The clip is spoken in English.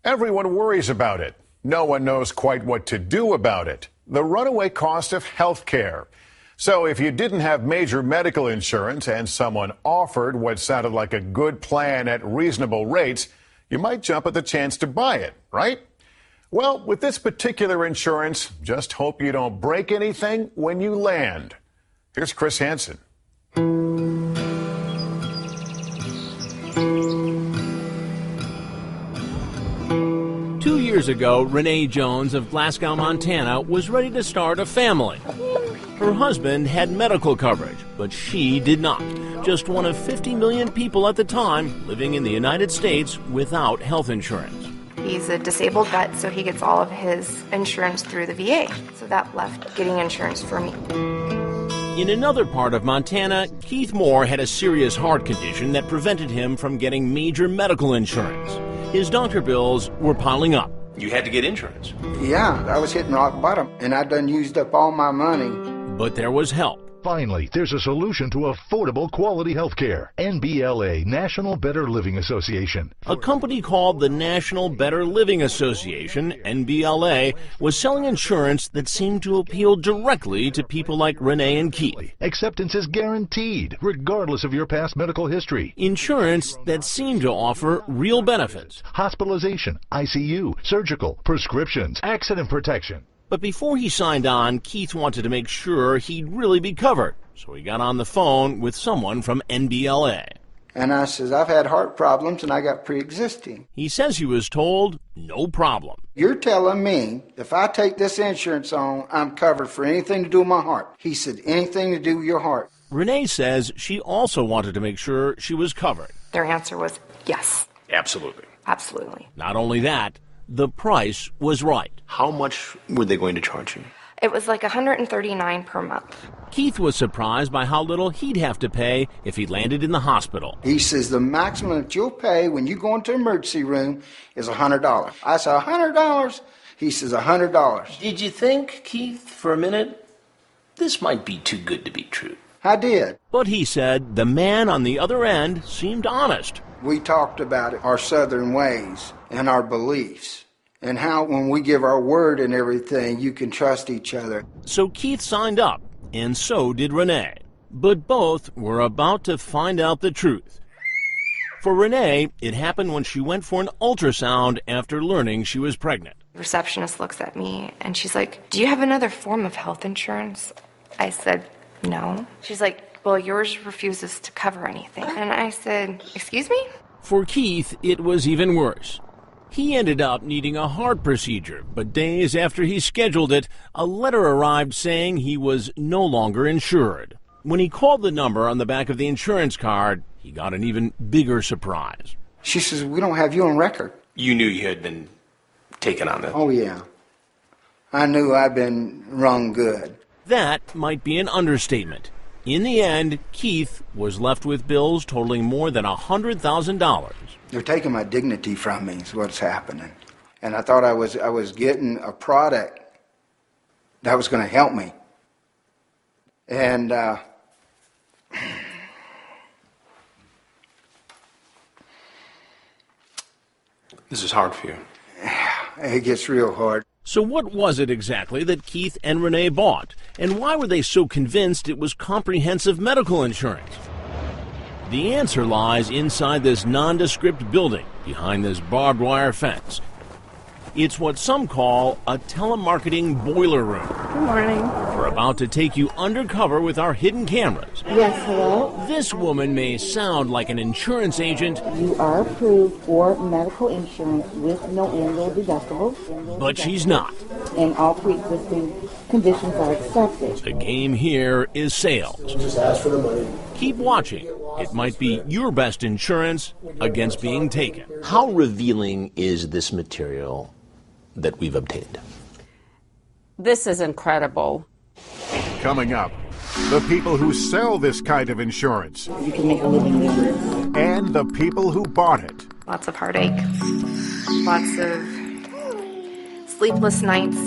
Everyone worries about it. No one knows quite what to do about it. The runaway cost of health care. So if you didn't have major medical insurance and someone offered what sounded like a good plan at reasonable rates, you might jump at the chance to buy it, right? Well, with this particular insurance, just hope you don't break anything when you land. Here's Chris Hansen. 2 years ago, Renee Jones of Glasgow, Montana, was ready to start a family. Her husband had medical coverage, but she did not. Just one of 50 million people at the time living in the United States without health insurance. He's a disabled vet, so he gets all of his insurance through the VA. So that left getting insurance for me. In another part of Montana, Keith Moore had a serious heart condition that prevented him from getting major medical insurance. His doctor bills were piling up. You had to get insurance. Yeah, I was hitting rock bottom, and I done used up all my money. But there was help. Finally, there's a solution to affordable quality health care. NBLA, National Better Living Association. A company called the National Better Living Association, NBLA, was selling insurance that seemed to appeal directly to people like Renee and Keith. Acceptance is guaranteed, regardless of your past medical history. Insurance that seemed to offer real benefits. Hospitalization, ICU, surgical, prescriptions, accident protection. But before he signed on, Keith wanted to make sure he'd really be covered. So he got on the phone with someone from NBLA. And I says, I've had heart problems and I got pre-existing. He says he was told, no problem. You're telling me if I take this insurance on, I'm covered for anything to do with my heart. He said, anything to do with your heart. Renee says she also wanted to make sure she was covered. Their answer was yes. Absolutely. Absolutely. Not only that, the price was right. How much were they going to charge you? It was like $139 per month. Keith was surprised by how little he'd have to pay if he landed in the hospital. He says the maximum that you'll pay when you go into the emergency room is $100. I said, $100? He says, $100. Did you think, Keith, for a minute, this might be too good to be true? I did. But he said the man on the other end seemed honest. We talked about it, our Southern ways and our beliefs, and how when we give our word and everything, you can trust each other. So Keith signed up, and so did Renee. But both were about to find out the truth. For Renee, it happened when she went for an ultrasound after learning she was pregnant. The receptionist looks at me, and she's like, do you have another form of health insurance? I said, no. She's like, well, yours refuses to cover anything. And I said, excuse me? For Keith, it was even worse. He ended up needing a heart procedure, but days after he scheduled it, a letter arrived saying he was no longer insured. When he called the number on the back of the insurance card, he got an even bigger surprise. She says, we don't have you on record. You knew you had been taken on that. Oh, yeah. I knew I'd been rung good. That might be an understatement. In the end, Keith was left with bills totaling more than $100,000. They're taking my dignity from me is what's happening. And I thought I was getting a product that was going to help me. And this is hard for you. It gets real hard. So what was it exactly that Keith and Renee bought? And why were they so convinced it was comprehensive medical insurance? The answer lies inside this nondescript building, behind this barbed wire fence. It's what some call a telemarketing boiler room. Good morning. We're about to take you undercover with our hidden cameras. Yes, hello? This woman may sound like an insurance agent. You are approved for medical insurance with no annual deductible. But she's not. And all pre-existing conditions are accepted. The game here is sales. Just ask for the money. Keep watching. It might be your best insurance against being taken. How revealing is this material that we've obtained? This is incredible. Coming up, the people who sell this kind of insurance You can make a living with it. and the people who bought it. Lots of heartache. Lots of sleepless nights.